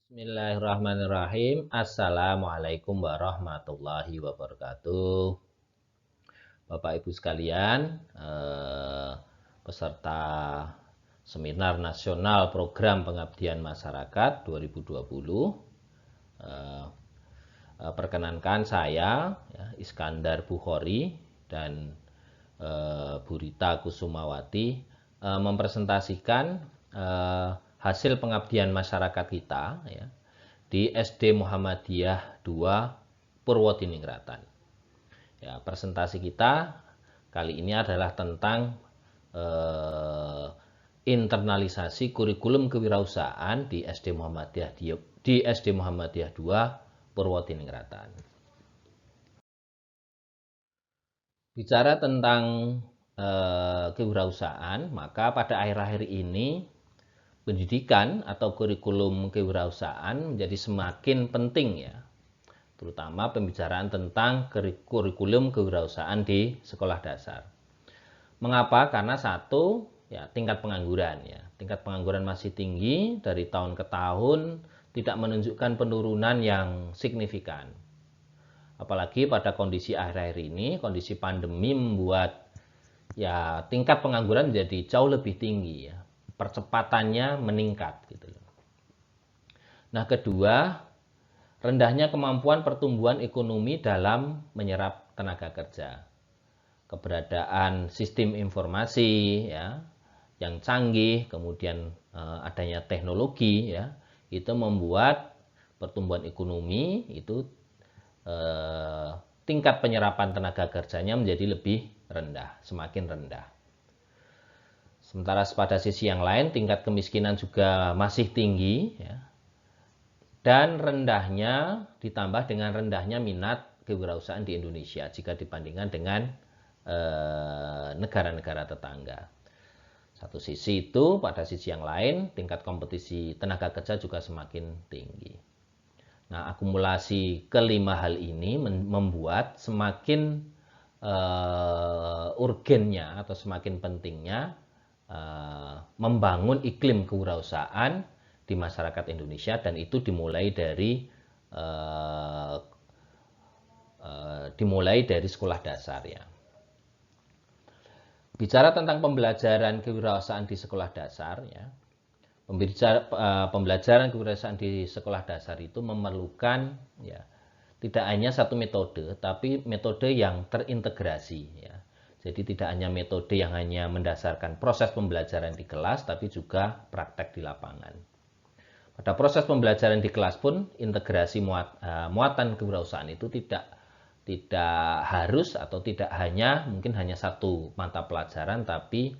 Bismillahirrahmanirrahim. Assalamualaikum warahmatullahi wabarakatuh. Bapak Ibu sekalian, peserta Seminar Nasional Program Pengabdian Masyarakat 2020. Perkenankan saya, Iskandar Bukhori dan Bu Rita Kusumawati mempresentasikan hasil pengabdian masyarakat kita di SD Muhammadiyah 2 Purwodiningrat. Presentasi kita kali ini adalah tentang internalisasi kurikulum kewirausahaan di SD Muhammadiyah 2 Purwodiningrat. Bicara tentang kewirausahaan, maka pada akhir-akhir ini pendidikan atau kurikulum kewirausahaan menjadi semakin penting terutama pembicaraan tentang kurikulum kewirausahaan di sekolah dasar. Mengapa? Karena satu, tingkat pengangguran tingkat pengangguran masih tinggi dari tahun ke tahun, tidak menunjukkan penurunan yang signifikan. Apalagi pada kondisi akhir-akhir ini, kondisi pandemi membuat tingkat pengangguran menjadi jauh lebih tinggi percepatannya meningkat gitu. Nah, kedua, rendahnya kemampuan pertumbuhan ekonomi dalam menyerap tenaga kerja. Keberadaan sistem informasi yang canggih, kemudian adanya teknologi itu membuat pertumbuhan ekonomi itu tingkat penyerapan tenaga kerjanya menjadi lebih rendah, semakin rendah. Sementara pada sisi yang lain, tingkat kemiskinan juga masih tinggi dan rendahnya ditambah dengan rendahnya minat kewirausahaan di Indonesia jika dibandingkan dengan negara-negara tetangga. Satu sisi itu, pada sisi yang lain, tingkat kompetisi tenaga kerja juga semakin tinggi. Nah, akumulasi kelima hal ini membuat semakin urgennya atau semakin pentingnya membangun iklim kewirausahaan di masyarakat Indonesia, dan itu dimulai dari sekolah dasar Bicara tentang pembelajaran kewirausahaan di sekolah dasar pembelajaran kewirausahaan di sekolah dasar itu memerlukan tidak hanya satu metode, tapi metode yang terintegrasi Jadi tidak hanya metode yang hanya mendasarkan proses pembelajaran di kelas, tapi juga praktek di lapangan. Pada proses pembelajaran di kelas pun, integrasi muatan kewirausahaan itu tidak harus atau tidak mungkin hanya satu mata pelajaran, tapi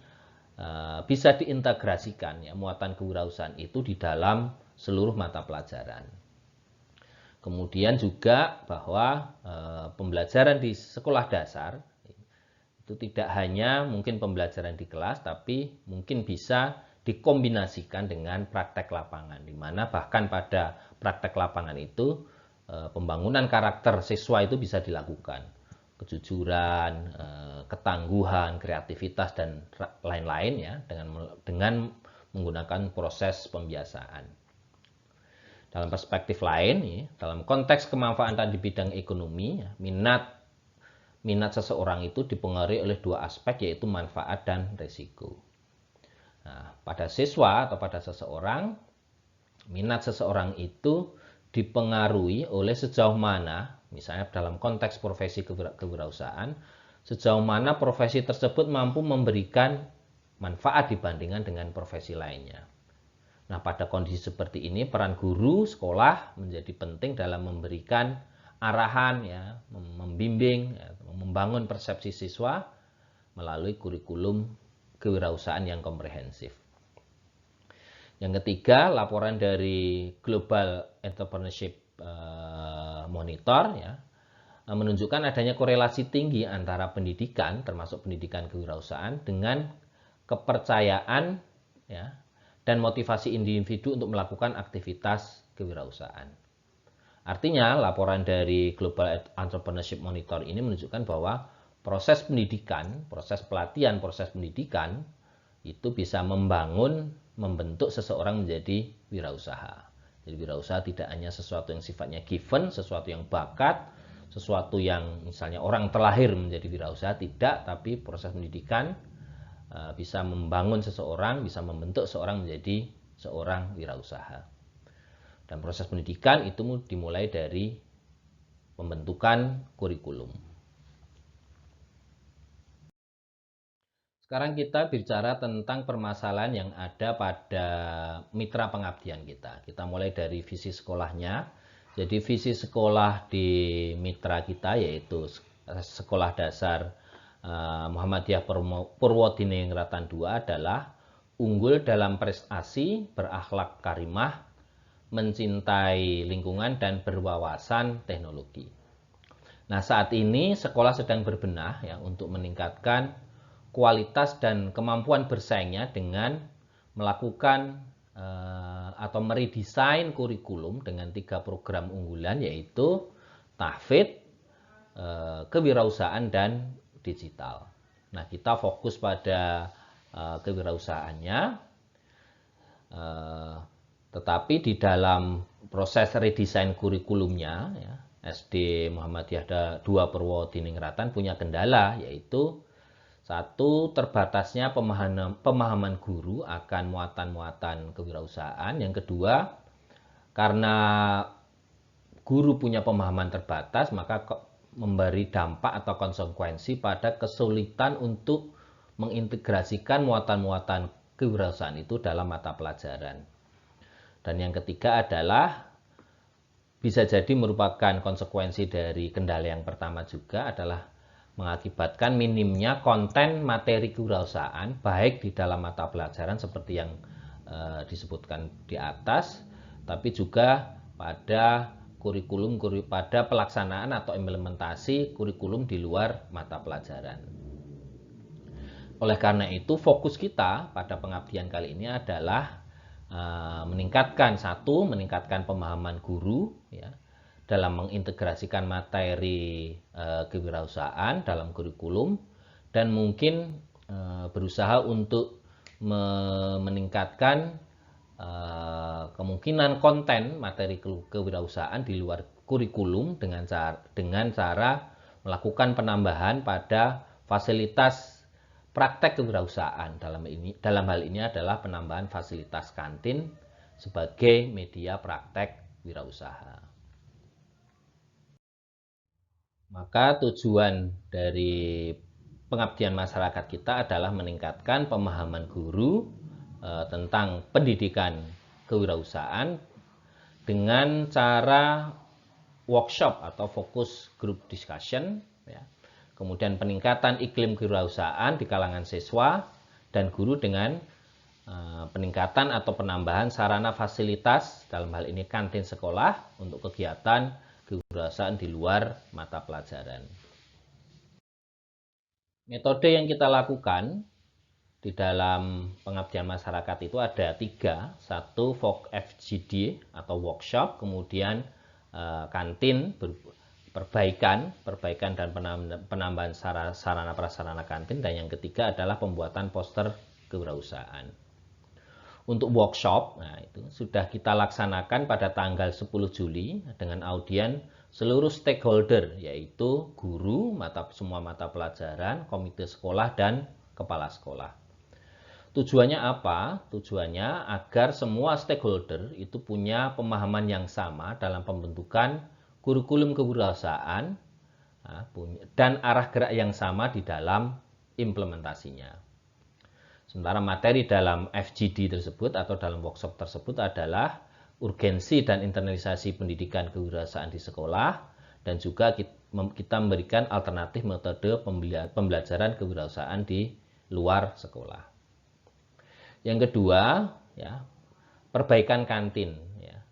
bisa diintegrasikan muatan kewirausahaan itu di dalam seluruh mata pelajaran. Kemudian juga bahwa pembelajaran di sekolah dasar itu tidak hanya mungkin pembelajaran di kelas, tapi mungkin bisa dikombinasikan dengan praktek lapangan, di mana bahkan pada praktek lapangan itu pembangunan karakter siswa itu bisa dilakukan. Kejujuran, ketangguhan, kreativitas, dan lain-lain dengan menggunakan proses pembiasaan. Dalam perspektif lain, dalam konteks kemanfaatan di bidang ekonomi, minat seseorang itu dipengaruhi oleh dua aspek, yaitu manfaat dan risiko. Nah, pada siswa atau pada seseorang, minat seseorang itu dipengaruhi oleh sejauh mana, misalnya dalam konteks profesi kewirausahaan, sejauh mana profesi tersebut mampu memberikan manfaat dibandingkan dengan profesi lainnya. Nah, pada kondisi seperti ini, peran guru sekolah menjadi penting dalam memberikan arahan, membimbing, membangun persepsi siswa melalui kurikulum kewirausahaan yang komprehensif. Yang ketiga, laporan dari Global Entrepreneurship Monitor menunjukkan adanya korelasi tinggi antara pendidikan, termasuk pendidikan kewirausahaan, dengan kepercayaan dan motivasi individu untuk melakukan aktivitas kewirausahaan. Artinya, laporan dari Global Entrepreneurship Monitor ini menunjukkan bahwa proses pendidikan, proses pelatihan, proses pendidikan itu bisa membentuk seseorang menjadi wirausaha. Jadi wirausaha tidak hanya sesuatu yang sifatnya given, sesuatu yang bakat, sesuatu yang misalnya orang terlahir menjadi wirausaha, tidak, tapi proses pendidikan bisa membangun seseorang, bisa membentuk seorang menjadi seorang wirausaha. Dan proses pendidikan itu dimulai dari pembentukan kurikulum. Sekarang kita bicara tentang permasalahan yang ada pada mitra pengabdian kita. Kita mulai dari visi sekolahnya. Jadi visi sekolah di mitra kita yaitu Sekolah Dasar Muhammadiyah Purwodiningrat II adalah unggul dalam prestasi, berakhlak karimah, mencintai lingkungan, dan berwawasan teknologi. Nah, saat ini sekolah sedang berbenah ya untuk meningkatkan kualitas dan kemampuan bersaingnya dengan melakukan atau meredesain kurikulum dengan 3 program unggulan yaitu tahfidz, kewirausahaan, dan digital. Nah, kita fokus pada kewirausahaannya, tetapi di dalam proses redesain kurikulumnya ya, SD Muhammadiyah II Purwodiningrat punya kendala, yaitu satu, terbatasnya pemahaman guru akan muatan-muatan kewirausahaan. Yang kedua, karena guru punya pemahaman terbatas, maka memberi dampak atau konsekuensi pada kesulitan untuk mengintegrasikan muatan-muatan kewirausahaan itu dalam mata pelajaran. Dan yang ketiga adalah bisa jadi merupakan konsekuensi dari kendala yang pertama juga adalah mengakibatkan minimnya konten materi kewirausahaan baik di dalam mata pelajaran seperti yang disebutkan di atas, tapi juga pada kurikulum, pada pelaksanaan atau implementasi kurikulum di luar mata pelajaran. Oleh karena itu, fokus kita pada pengabdian kali ini adalah meningkatkan pemahaman guru ya, dalam mengintegrasikan materi kewirausahaan dalam kurikulum, dan mungkin berusaha untuk meningkatkan kemungkinan konten materi kewirausahaan di luar kurikulum dengan cara melakukan penambahan pada fasilitas praktek kewirausahaan. Dalam hal ini adalah penambahan fasilitas kantin sebagai media praktek wirausaha. Maka tujuan dari pengabdian masyarakat kita adalah meningkatkan pemahaman guru tentang pendidikan kewirausahaan dengan cara workshop atau fokus group discussion ya. Kemudian peningkatan iklim kewirausahaan di kalangan siswa dan guru dengan peningkatan atau penambahan sarana fasilitas, dalam hal ini kantin sekolah untuk kegiatan kewirausahaan di luar mata pelajaran. Metode yang kita lakukan di dalam pengabdian masyarakat itu ada 3. Satu, FGD atau workshop, kemudian kantin, perbaikan dan penambahan sarana prasarana kantin, dan yang ketiga adalah pembuatan poster kewirausahaan. Untuk workshop, nah itu sudah kita laksanakan pada tanggal 10 Juli dengan audien seluruh stakeholder, yaitu guru, semua mata pelajaran, komite sekolah, dan kepala sekolah. Tujuannya apa? Tujuannya agar semua stakeholder itu punya pemahaman yang sama dalam pembentukan kurikulum kewirausahaan dan arah gerak yang sama di dalam implementasinya. Sementara materi dalam FGD tersebut atau dalam workshop tersebut adalah urgensi dan internalisasi pendidikan kewirausahaan di sekolah, dan juga kita memberikan alternatif metode pembelajaran kewirausahaan di luar sekolah. Yang kedua, ya, perbaikan kantin. Ya.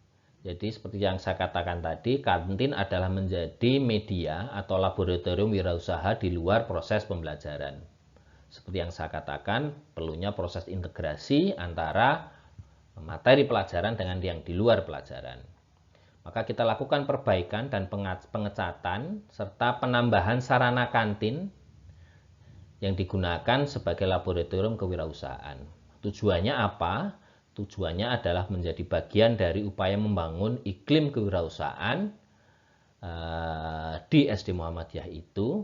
Jadi seperti yang saya katakan tadi, kantin adalah menjadi media atau laboratorium wirausaha di luar proses pembelajaran. Seperti yang saya katakan, perlunya proses integrasi antara materi pelajaran dengan yang di luar pelajaran. Maka kita lakukan perbaikan dan pengecatan serta penambahan sarana kantin yang digunakan sebagai laboratorium kewirausahaan. Tujuannya apa? Tujuannya adalah menjadi bagian dari upaya membangun iklim kewirausahaan di SD Muhammadiyah itu.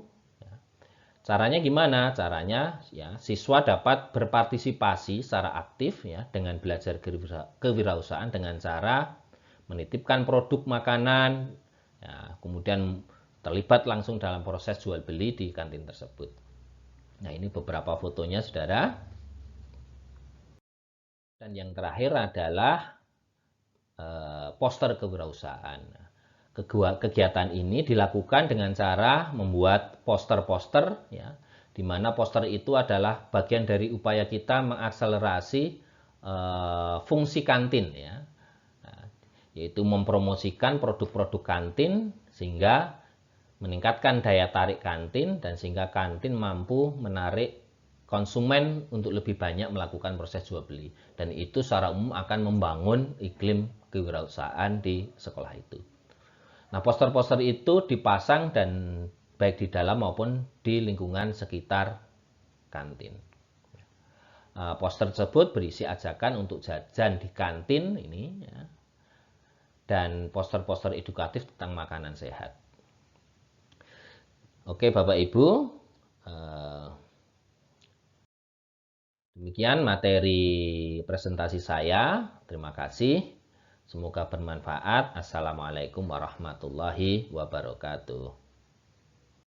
Caranya gimana? Caranya ya siswa dapat berpartisipasi secara aktif ya dengan belajar kewirausahaan dengan cara menitipkan produk makanan, ya, kemudian terlibat langsung dalam proses jual beli di kantin tersebut. Nah, ini beberapa fotonya, saudara. Dan yang terakhir adalah poster kewirausahaan. Kegiatan ini dilakukan dengan cara membuat poster-poster, ya, di mana poster itu adalah bagian dari upaya kita mengakselerasi fungsi kantin, ya, yaitu mempromosikan produk-produk kantin sehingga meningkatkan daya tarik kantin dan sehingga kantin mampu menarik konsumen untuk lebih banyak melakukan proses jual beli, dan itu secara umum akan membangun iklim kewirausahaan di sekolah itu. Nah, poster-poster itu dipasang dan baik di dalam maupun di lingkungan sekitar kantin. Poster tersebut berisi ajakan untuk jajan di kantin ini, ya, dan poster-poster edukatif tentang makanan sehat. Oke, Bapak Ibu, demikian materi presentasi saya. Terima kasih. Semoga bermanfaat. Assalamualaikum warahmatullahi wabarakatuh.